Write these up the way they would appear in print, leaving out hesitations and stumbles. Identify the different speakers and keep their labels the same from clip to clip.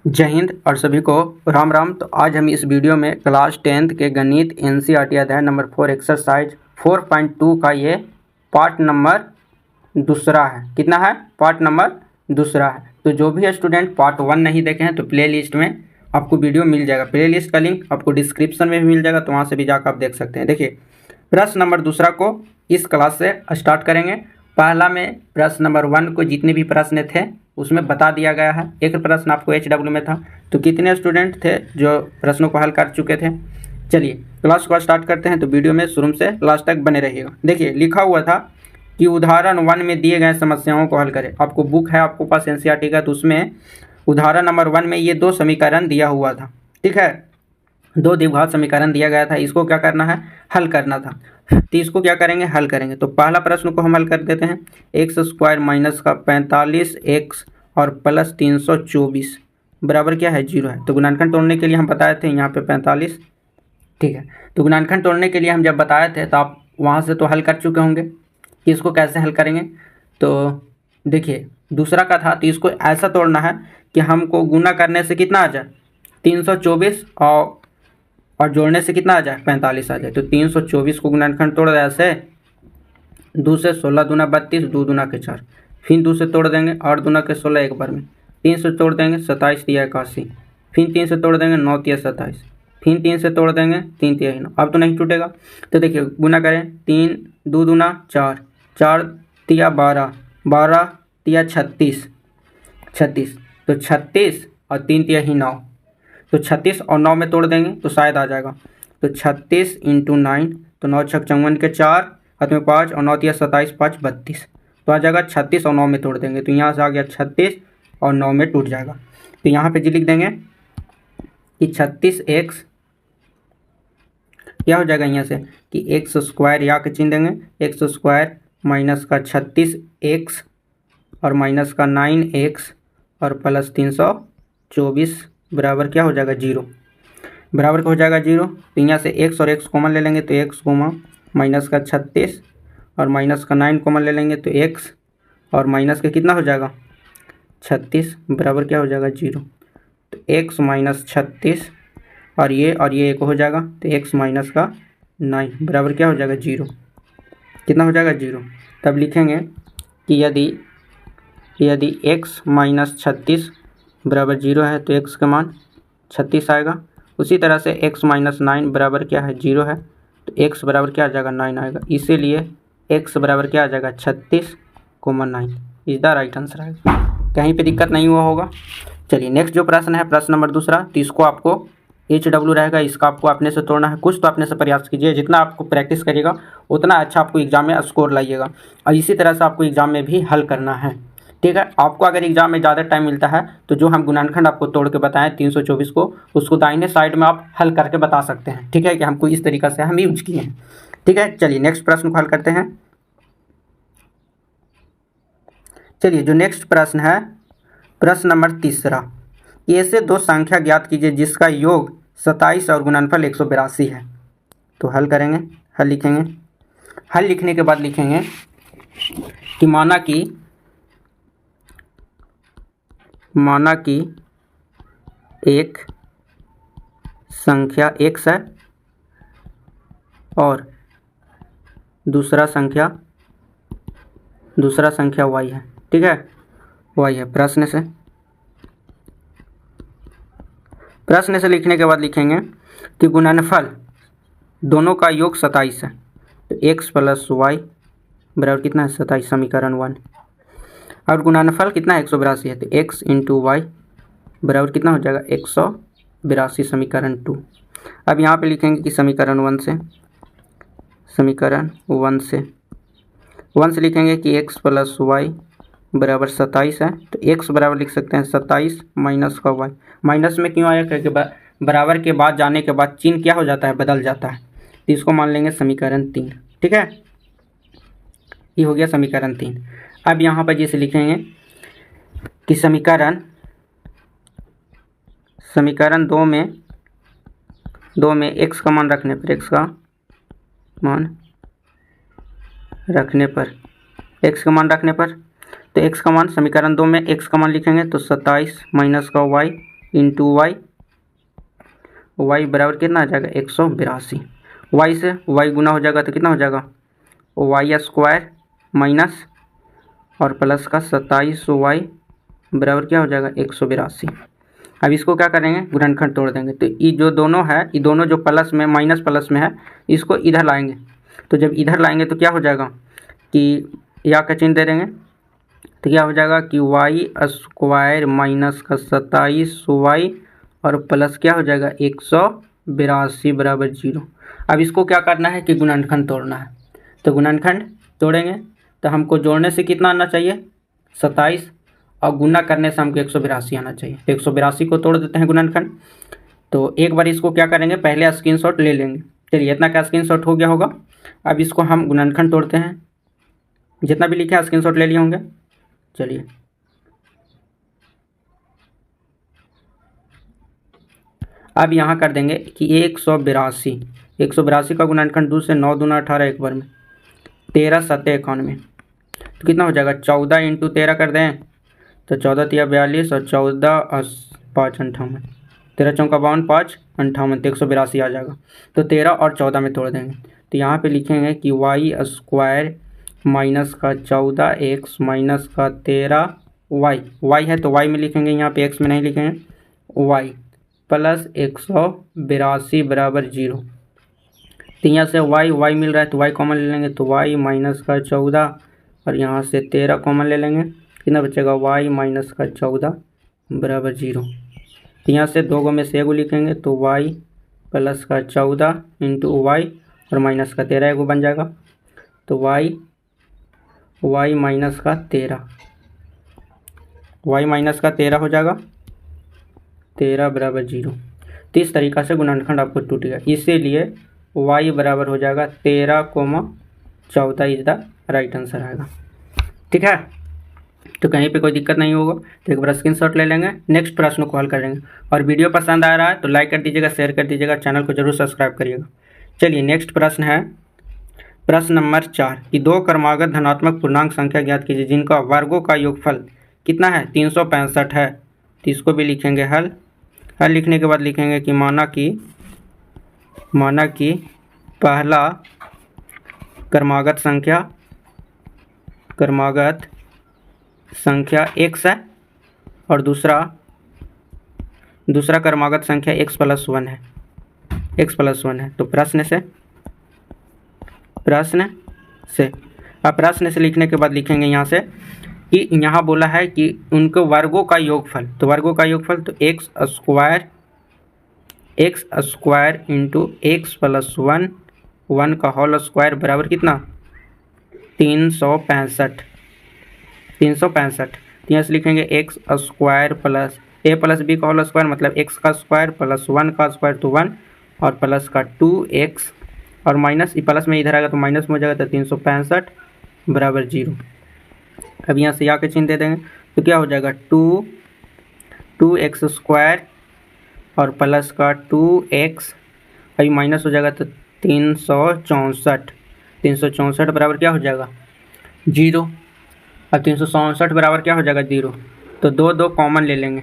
Speaker 1: जय हिंद और सभी को राम राम। तो आज हम इस वीडियो में क्लास 10th के गणित एनसीईआरटी अध्याय नंबर 4 एक्सरसाइज 4.2 का ये पार्ट नंबर दूसरा है। कितना है? पार्ट नंबर दूसरा है। तो जो भी स्टूडेंट पार्ट 1 नहीं देखे हैं तो प्ले लिस्ट में आपको वीडियो मिल जाएगा। प्ले लिस्ट का लिंक आपको डिस्क्रिप्शन में भी मिल जाएगा, तो वहाँ से भी जाकर आप देख सकते हैं। देखिए, प्रश्न नंबर दूसरा को इस क्लास से स्टार्ट करेंगे। पहला में प्रश्न नंबर 1 को जितने भी प्रश्न थे उसमें बता दिया गया है। एक प्रश्न आपको HW में था, तो कितने स्टूडेंट थे जो प्रश्नों को हल कर चुके थे। चलिए क्लास को स्टार्ट करते हैं, तो वीडियो में शुरू से लास्ट तक बने रहिएगा। देखिए, लिखा हुआ था कि उदाहरण 1 में दिए गए समस्याओं को हल करें। आपको बुक है आपको पास एनसीईआरटी का, तो उसमें उदाहरण नंबर 1 में ये 2 समीकरण दिया हुआ था। ठीक है, 2 द्विघात समीकरण दिया गया था, इसको क्या करना है? हल करना था। तो इसको क्या करेंगे? हल करेंगे। तो पहला प्रश्न को हम हल कर देते हैं। एक्स स्क्वायर माइनस का 45 एक्स और प्लस 324 बराबर क्या है? 0 है। तो गुणनखंड तोड़ने के लिए हम बताए थे यहाँ पे 45। ठीक है, तो गुणनखंड तोड़ने के लिए हम जब बताए थे तो आप वहाँ से तो हल कर चुके होंगे कि इसको कैसे हल करेंगे। तो देखिए, दूसरा का था, तो इसको ऐसा तोड़ना है कि हमको गुना करने से कितना आ जाए? 324 और जोड़ने से कितना आ जाए? 45 आ जाए। तो 324 को गुणनखंड तोड़ रहे ऐसे, 2 से 16 दूना 32, 2 दूना के 4, फिर 2 से तोड़ देंगे 8 दूना के 16 एक बार में, 3 से तोड़ देंगे 27 तिया 81, फिर 3 से तोड़ देंगे 9 तिया 27, फिर 3 से तोड़ देंगे 3 तिया 9। अब तो नहीं टूटेगा। तो देखिए गुना करें, 3 2 दूना 4, 4 तिया 12, 12 तिया 36, 36, तो 36 और 3 तिया ही 9, तो 36 और 9 में तोड़ देंगे तो शायद आ जाएगा। तो 36 × 9, तो 9 छक 54 के 4, हाथ में 5 और 9 तिया 27, 5 32, तो आ जाएगा 36 और 9 में तोड़ देंगे, तो यहाँ से आ गया 36 और 9 में टूट जाएगा। तो यहाँ पे जी लिख देंगे कि 36x क्या हो जाएगा यहाँ से कि एक्स स्क्वायर, या के चिन्ह देंगे, एक्स स्क्वायर माइनस का 36x और माइनस का 9x और प्लस 324 बराबर क्या हो जाएगा? 0। बराबर का हो जाएगा 0। तो यहाँ से x और x कॉमन ले लेंगे, तो x कोमा माइनस का 36 और माइनस का 9 कॉमन ले लेंगे, तो x और माइनस का कितना हो जाएगा? 36 बराबर क्या हो जाएगा? 0। तो x माइनस 36 और ये एक हो जाएगा, तो x माइनस का 9 बराबर क्या हो जाएगा? 0। कितना हो जाएगा? 0। तब लिखेंगे कि यदि x माइनस 36 बराबर 0 है तो x का मान 36 आएगा। उसी तरह से x माइनस 9 बराबर क्या है? 0 है, तो x बराबर क्या आ जाएगा? 9 आएगा। इसीलिए x बराबर क्या आ जाएगा? 36 comma 9 is the right answer आएगा। कहीं पे दिक्कत नहीं हुआ होगा। चलिए नेक्स्ट जो प्रश्न है, प्रश्न नंबर दूसरा, तो इसको आपको HW रहेगा, इसका आपको अपने से तोड़ना है। कुछ तो अपने से प्रयास कीजिए, जितना आपको प्रैक्टिस करिएगा उतना अच्छा आपको एग्जाम में स्कोर लाइएगा, और इसी तरह से आपको एग्जाम में भी हल करना है। ठीक है, आपको अगर एग्जाम में ज़्यादा टाइम मिलता है तो जो हम गुणनखंड आपको तोड़ के बताएं 324 को, उसको दाहिने साइड में आप हल करके बता सकते हैं। ठीक है, कि हमको इस तरीक़ा से हम यूज किए हैं। ठीक है, चलिए नेक्स्ट प्रश्न को हल करते हैं। चलिए जो नेक्स्ट प्रश्न है, प्रश्न नंबर तीसरा, ऐसे 2 संख्या ज्ञात कीजिए जिसका योग 27 और गुणनफल 182 है। तो हल करेंगे, हल लिखेंगे। हल लिखने के बाद लिखेंगे कि माना कि एक संख्या x है और दूसरा संख्या y है। ठीक है, y है। प्रश्न से लिखने के बाद लिखेंगे कि गुणनफल दोनों का योग 27 है, तो x प्लस y बराबर कितना है? 27, समीकरण 1। और गुणनफल कितना है? 182 है, तो x × y बराबर कितना हो जाएगा? 182, समीकरण 2। अब यहाँ पे लिखेंगे कि समीकरण 1 से लिखेंगे कि x प्लस y बराबर 27 है, तो x बराबर लिख सकते हैं 27 माइनस का y। माइनस में क्यों आया? क्योंकि बराबर के बाद जाने के बाद चिन्ह क्या हो जाता है? बदल जाता है। तो इसको मान लेंगे समीकरण 3। ठीक है, ये हो गया समीकरण 3। अब यहाँ पर जैसे लिखेंगे कि समीकरण 2 में x का मान रखने पर, तो x का मान समीकरण 2 में x का मान लिखेंगे, तो 27 माइनस का y इंटू वाई, वाई बराबर कितना आ जाएगा 182। वाई से वाई गुना हो जाएगा तो कितना हो जाएगा वाई स्क्वायर माइनस और प्लस का 27 वाई बराबर क्या हो जाएगा 182। अब इसको क्या करेंगे गुणनखंड तोड़ देंगे, तो ये जो दोनों है, ये दोनों जो प्लस में माइनस प्लस में है इसको इधर लाएंगे। तो जब इधर लाएंगे तो क्या हो जाएगा कि या का चिन्ह दे देंगे, तो क्या हो जाएगा कि वाई स्क्वायर माइनस का 27 वाई और प्लस क्या हो जाएगा 182 बराबर 0। अब इसको क्या करना है कि गुणनखंड तोड़ना है, तो गुणनखंड तोड़ेंगे तो हमको जोड़ने से कितना आना चाहिए 27 और गुना करने से हमको 182 आना चाहिए। तो 182 को तोड़ देते हैं गुणनखंड। तो एक बार इसको क्या करेंगे पहले स्क्रीनशॉट ले लेंगे। चलिए इतना क्या स्क्रीनशॉट हो गया होगा। अब इसको हम गुणनखंड तोड़ते हैं, जितना भी लिखे स्क्रीनशॉट ले लिए होंगे। चलिए अब यहाँ कर देंगे कि 182 का गुणनखंड 2 से 9 दूना 18 एक बार में 13 7 91, तो कितना हो जाएगा 14 इंटू 13 कर दें तो 14 तिया 42 और 14 और 5 58, 13 चौका 52 5 58, तो 182 आ जाएगा। तो 13 और 14 में तोड़ देंगे, तो यहाँ पे लिखेंगे कि वाई स्क्वायर माइनस का 14 एक्स माइनस का 13 वाई, वाई है तो वाई में लिखेंगे, यहाँ पे एक्स में नहीं लिखेंगे, वाई प्लस 182 बराबर 0। तो यहाँ से वाई वाई मिल रहा है तो वाई कॉमन ले लेंगे, तो वाई माइनस का 14 और यहाँ से 13 कॉमन ले लेंगे, कितना बचेगा वाई माइनस का 14 बराबर 0। तो यहाँ से दो गो में से एगो लिखेंगे, तो वाई प्लस का 14 इंटू वाई और माइनस का 13 एगो बन जाएगा, तो वाई माइनस का 13, वाई माइनस का 13 हो जाएगा 13 बराबर 0। तो इस तरीक़ा से गुणनखंड आपको टूटेगा, इसीलिए y बराबर हो जाएगा 13,14 इज द राइट आंसर आएगा। ठीक है, तो कहीं पे कोई दिक्कत नहीं होगा। तो एक बार स्क्रीनशॉट ले लेंगे, नेक्स्ट प्रश्न को हल करेंगे। और वीडियो पसंद आ रहा है तो लाइक कर दीजिएगा, शेयर कर दीजिएगा, चैनल को जरूर सब्सक्राइब करिएगा। चलिए नेक्स्ट प्रश्न है प्रश्न नंबर 4 कि दो क्रमागत धनात्मक पूर्णांक संख्या ज्ञात कीजिए जिनका वर्गों का योगफल कितना है 365 है। तो इसको भी लिखेंगे हल। हल लिखने के बाद लिखेंगे कि माना कि पहला क्रमागत संख्या x है और दूसरा क्रमागत संख्या x प्लस 1 है। तो प्रश्न से लिखने के बाद लिखेंगे यहाँ से कि यहाँ बोला है कि उनके वर्गों का योगफल, तो वर्गों का योगफल तो x square into x plus 1 का होल स्क्वायर बराबर कितना 365। तो यहाँ से लिखेंगे एक्स स्क्वायर प्लस ए प्लस बी का होल स्क्वायर मतलब एक्स का स्क्वायर प्लस 1 का स्क्वायर तो 1 और प्लस का 2x और माइनस प्लस में इधर आएगा तो माइनस में हो जाएगा, तो 365 बराबर 0। अब यहाँ से या के चिन्ह दे देंगे तो क्या हो जाएगा 2x स्क्वायर और प्लस का 2x अभी माइनस हो जाएगा तो 364 बराबर क्या हो जाएगा 0। और 364 बराबर क्या हो जाएगा 0, तो दो कॉमन ले लेंगे,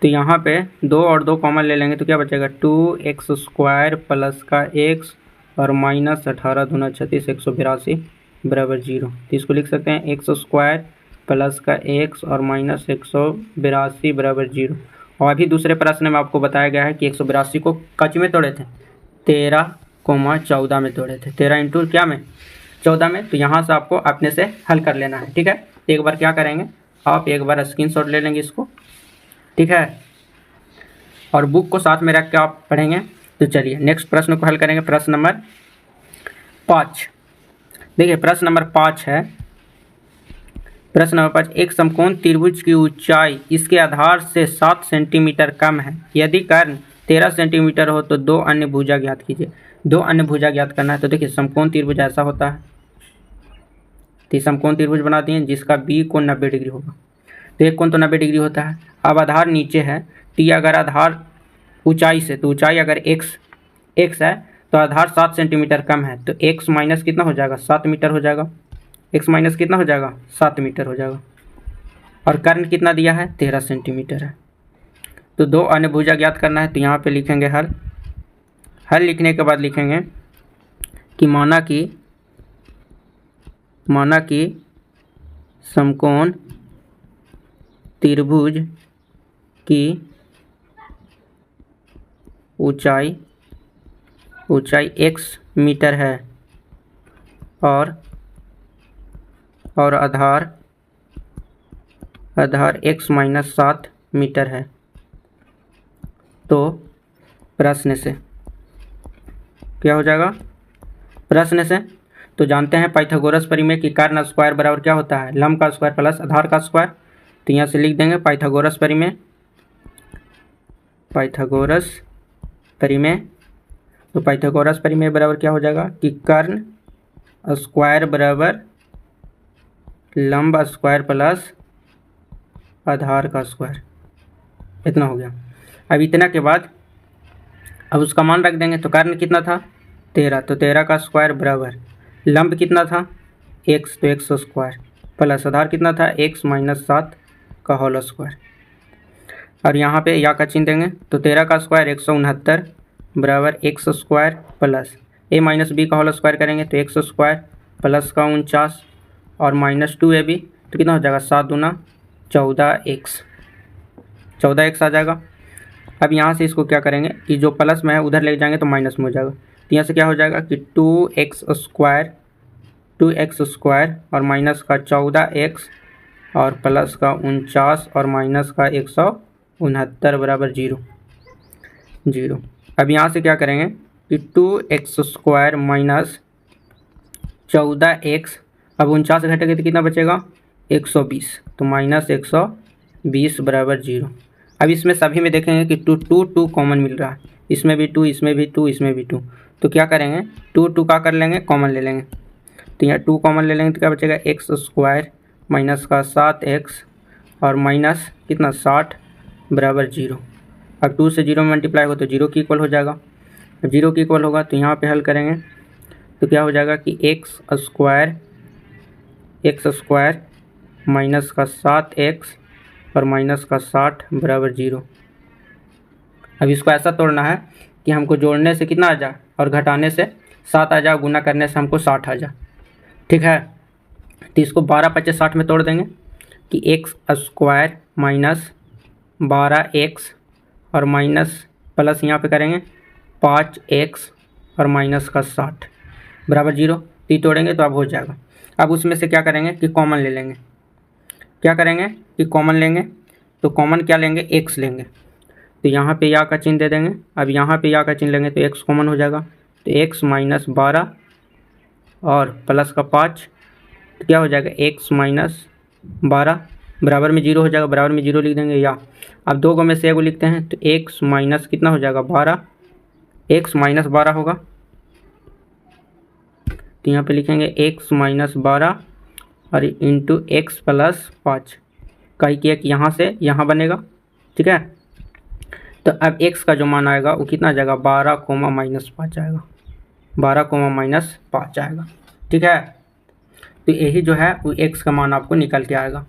Speaker 1: तो यहाँ पे 2 और 2 कॉमन ले लेंगे तो क्या बचेगा 2x स्क्वायर प्लस का x और माइनस 18 दूना 36 182 बराबर 0। तो इसको लिख सकते हैं x स्क्वायर प्लस का x और माइनस 182 बराबर 0। और अभी दूसरे प्रश्न में आपको बताया गया है कि 182 को कच में तोड़े थे 13,14 में तोड़े थे, 13 इंटू क्या में 14 में। तो यहाँ से आपको अपने से हल कर लेना है। ठीक है, एक बार क्या करेंगे आप एक बार स्क्रीनशॉट ले लेंगे इसको, ठीक है, और बुक को साथ में रख के आप पढ़ेंगे। तो चलिए नेक्स्ट प्रश्न को हल करेंगे। प्रश्न नंबर 5 देखिए, प्रश्न नंबर 5 है। प्रश्न नंबर 5 एक समकोण त्रिभुज की ऊंचाई इसके आधार से 7 सेंटीमीटर कम है, यदि कर्ण 13 सेंटीमीटर हो तो दो अन्य भुजा ज्ञात कीजिए। दो अन्य भुजा ज्ञात करना है। तो देखिए समकोण त्रिभुज ऐसा होता है, तो समकोण त्रिभुज बना दिए जिसका बी कोण 90 डिग्री होगा, तो एक कोण तो 90 डिग्री होता है। अब आधार नीचे है, टी अगर आधार ऊंचाई से, तो ऊंचाई अगर x है तो आधार 7 सेंटीमीटर कम है, तो x माइनस कितना हो जाएगा 7 मीटर हो जाएगा, x माइनस कितना हो जाएगा 7 मीटर हो जाएगा। और कर्ण कितना दिया है 13 सेंटीमीटर है। तो दो अन्य भुजा ज्ञात करना है, तो यहाँ पे लिखेंगे हल। हल लिखने के बाद लिखेंगे कि माना कि समकोण त्रिभुज की ऊंचाई x मीटर है और आधार x-7 मीटर है। तो प्रश्न से क्या हो जाएगा? प्रश्न से तो जानते हैं पाइथागोरस परिमेय की कर्ण स्क्वायर बराबर क्या होता है? लंब का स्क्वायर प्लस आधार का स्क्वायर। तो यहाँ से लिख देंगे पाइथागोरस परिमेय। तो पाइथागोरस परिमेय बराबर क्या हो जाएगा कि कर्ण स्क्वायर बराबर लंब स्क्वायर प्लस आधार का स्क्वायर। इतना हो गया। अब इतना के बाद अब उसका मान रख देंगे। तो कर्ण कितना था? 13, तो 13 का स्क्वायर बराबर लंब कितना था? x, तो x स्क्वायर प्लस आधार कितना था? x-7 का होल स्क्वायर। और यहाँ पे या का चिन्ह देंगे। तो 13 का स्क्वायर 169 बराबर x स्क्वायर प्लस a-b का होल स्क्वायर करेंगे तो x स्क्वायर प्लस का 49 और -2ab, तो कितना हो जाएगा? 7 दूना 14x आ जाएगा। अब यहाँ से इसको क्या करेंगे कि जो प्लस में है उधर ले जाएंगे तो माइनस में हो जाएगा। तो यहाँ से क्या हो जाएगा कि 2x स्क्वायर और माइनस का 14x और प्लस का 49 और माइनस का 169 बराबर 0। अब यहाँ से क्या करेंगे कि 2x स्क्वायर माइनस 14x, अब 49 घटेगा तो कितना बचेगा? 120, तो -120 बराबर 0। अब इसमें सभी में देखेंगे कि 2 कॉमन मिल रहा है। इसमें भी 2, इसमें भी 2, इसमें भी 2। तो क्या करेंगे 2 का कर लेंगे, कॉमन ले लेंगे। तो यहाँ 2 कॉमन ले लेंगे तो क्या बचेगा? x स्क्वायर माइनस का 7x और माइनस कितना 60 बराबर 0। अब 2 से 0 में मल्टीप्लाई हो तो 0 की इक्वल हो जाएगा। अब 0 की इक्वल होगा तो यहाँ पे हल करेंगे तो क्या हो जाएगा कि x स्क्वायर माइनस का 7x और माइनस का 60 बराबर 0। अब इसको ऐसा तोड़ना है कि हमको जोड़ने से कितना आ जाए और घटाने से 7 आ जाए, गुना करने से हमको 60 आ जाए। ठीक है, तो इसको 12×5=60 में तोड़ देंगे कि x स्क्वायर माइनस 12x और माइनस प्लस यहाँ पे करेंगे 5x और माइनस का 60 बराबर 0। तो तोड़ेंगे तो अब हो जाएगा। अब उसमें से क्या करेंगे कि कॉमन ले लेंगे। क्या करेंगे कि कॉमन लेंगे। तो कॉमन क्या लेंगे? x लेंगे। तो यहाँ पे या का चिन्ह दे देंगे। अब यहाँ पे या का चिन्ह लेंगे तो x कॉमन हो जाएगा। तो x माइनस 12 और प्लस का 5, तो क्या हो जाएगा? x माइनस 12 बराबर में 0 हो जाएगा। बराबर में 0 लिख देंगे या। अब दो को में से एगो लिखते हैं तो x माइनस कितना हो जाएगा? 12, x माइनस 12 होगा। तो यहाँ पे लिखेंगे x माइनस 12 और इंटू x प्लस 5 का एक यहाँ से यहाँ बनेगा। ठीक है, तो अब x का जो मान आएगा वो कितना आ जाएगा? 12,-5 आएगा। 12,-5 आएगा। ठीक है, तो यही जो है वो x का मान आपको निकल के आएगा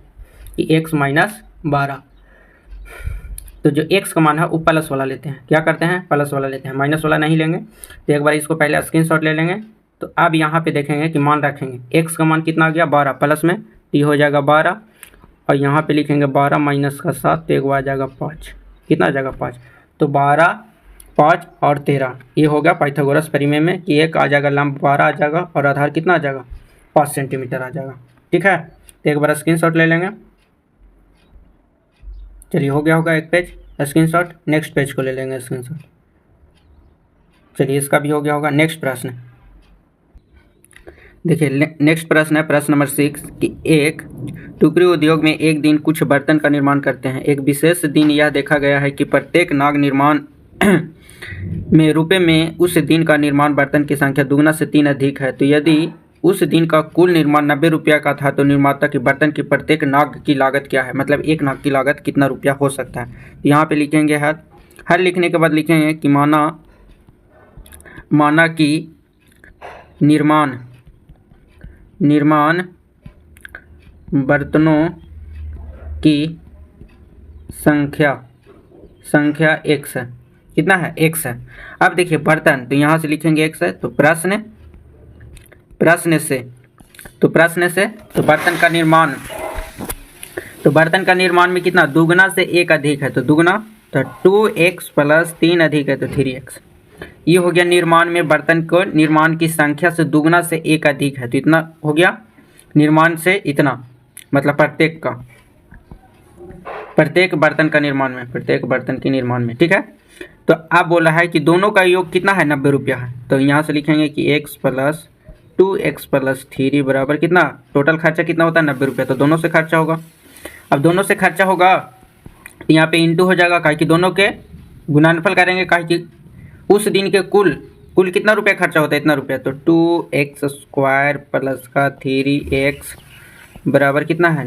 Speaker 1: कि x माइनस 12। तो जो x का मान है वो प्लस वाला लेते हैं। क्या करते हैं? प्लस वाला लेते हैं, माइनस वाला नहीं लेंगे। तो एक बार इसको पहले स्क्रीनशॉट ले लेंगे। तो अब यहाँ पे देखेंगे कि मान रखेंगे x का मान कितना आ गया? 12 प्लस में, तो ये हो जाएगा 12 और यहाँ पे लिखेंगे 12 माइनस का 7, तो एक बार आ जाएगा 5। कितना आ जाएगा? 5। तो 12, 5 और 13 ये हो गया पाइथागोरस परिमेय में कि एक आ जाएगा लंब 12 आ जाएगा और आधार कितना आ जाएगा? 5 सेंटीमीटर आ जाएगा। ठीक है, तो एक बार स्क्रीनशॉट ले लेंगे। चलिए हो गया होगा एक पेज स्क्रीनशॉट। नेक्स्ट पेज को ले लेंगे स्क्रीनशॉट। चलिए इसका भी हो गया होगा। नेक्स्ट प्रश्न देखिए, नेक्स्ट प्रश्न है प्रश्न नंबर 6 कि एक टुकड़ी उद्योग में एक दिन कुछ बर्तन का निर्माण करते हैं। एक विशेष दिन यह देखा गया है कि प्रत्येक नाग निर्माण में रुपए में उस दिन का निर्माण बर्तन की संख्या 2 से 3 अधिक है। तो यदि उस दिन का कुल निर्माण 90 रुपया का था तो निर्माता के बर्तन की प्रत्येक नाग की लागत क्या है? मतलब एक नाग की लागत कितना रुपया हो सकता है? यहाँ पे लिखेंगे हर लिखने के बाद लिखेंगे कि माना कि निर्माण बर्तनों की संख्या संख्या x है। कितना है? x है। अब देखिए बर्तन, तो यहाँ से लिखेंगे x है, तो प्रश्न से तो बर्तन का निर्माण, तो बर्तन का निर्माण में कितना? दुगना से एक अधिक है तो दुगना, तो 2x प्लस 3 अधिक है तो 3x। ये हो गया निर्माण में बर्तन को निर्माण की संख्या से दुगना से एक अधिक है तो इतना हो गया निर्माण से इतना, मतलब प्रत्येक बर्तन का निर्माण में, प्रत्येक बर्तन के निर्माण में। ठीक है, तो अब बोला है कि दोनों का योग कितना है? 90 रुपया है। तो यहाँ से लिखेंगे कि x प्लस 2x प्लस 3 बराबर कितना? टोटल खर्चा कितना होता है? 90 रुपया। तो दोनों से खर्चा होगा। अब दोनों से खर्चा होगा तो यहाँ पे इंटू हो जाएगा, काहे कि दोनों के गुणनफल करेंगे, काहे कि उस दिन के कुल कितना रुपया खर्चा होता है? इतना रुपया। तो 2x स्क्वायर प्लस का 3x बराबर कितना है?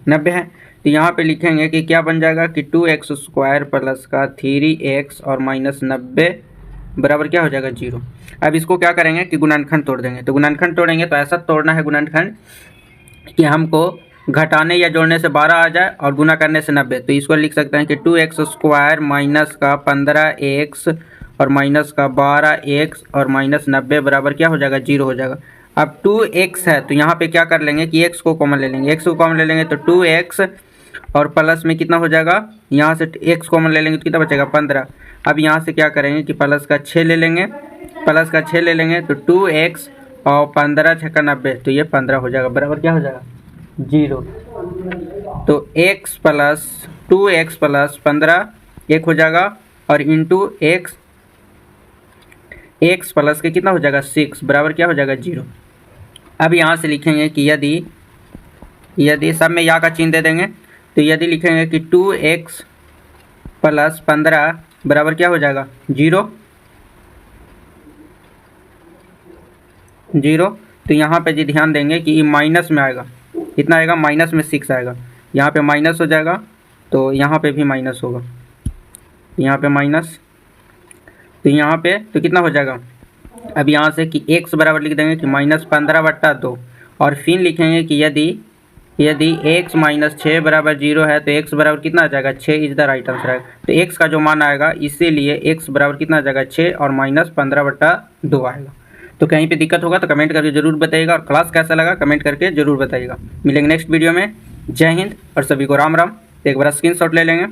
Speaker 1: 90 है। तो यहाँ पे लिखेंगे कि क्या बन जाएगा कि 2x स्क्वायर प्लस का 3x और माइनस 90 बराबर क्या हो जाएगा? 0। अब इसको क्या करेंगे कि गुणनखंड तोड़ देंगे। तो गुणनखंड तोड़ेंगे तो ऐसा तोड़ना है गुणनखंड कि हमको घटाने या जोड़ने से 12 आ जाए और गुना करने से 90। तो इसको लिख सकते हैं कि 2x स्क्वायर माइनस का 15x और माइनस का 12x और माइनस 90 बराबर क्या हो जाएगा? 0 हो जाएगा। अब 2x है तो यहाँ पे क्या कर लेंगे कि x को कॉमन ले लेंगे, x को कॉमन ले लेंगे तो 2x और प्लस में कितना हो जाएगा? यहाँ से x कॉमन ले लेंगे तो कितना बचेगा? 15। अब यहाँ से क्या करेंगे कि प्लस का 6 ले लेंगे, तो 2x और 15 छक्का 90, तो ये 15 हो जाएगा, बराबर क्या हो जाएगा? 0। तो x प्लस 2x प्लस 15 1 हो जाएगा और इंटू x प्लस के कितना हो जाएगा? 6 बराबर क्या हो जाएगा? 0। अब यहाँ से लिखेंगे कि यदि सब में या का चिन्ह दे देंगे, तो यदि लिखेंगे कि 2x प्लस 15 बराबर क्या हो जाएगा? 0। तो यहाँ पे जी ध्यान देंगे कि ये माइनस में आएगा, कितना आएगा? माइनस में 6 आएगा। यहाँ पे माइनस हो जाएगा तो यहाँ पे भी माइनस होगा, यहाँ पे माइनस, तो यहाँ पे तो कितना हो जाएगा? अब यहाँ से कि x बराबर लिख देंगे कि -15/2 और फिर लिखेंगे कि यदि x माइनस 6 बराबर 0 है तो x बराबर कितना आ जाएगा? 6 इज द राइट आंसर आएगा। तो x का जो मान आएगा इसीलिए x बराबर कितना आ जाएगा? 6 और माइनस 15/2 आएगा। तो कहीं पे दिक्कत होगा तो कमेंट करके जरूर बताइएगा, और क्लास कैसा लगा कमेंट करके जरूर बताइएगा। मिलेंगे नेक्स्ट वीडियो में। जय हिंद और सभी को राम राम। एक बार स्क्रीनशॉट ले लेंगे।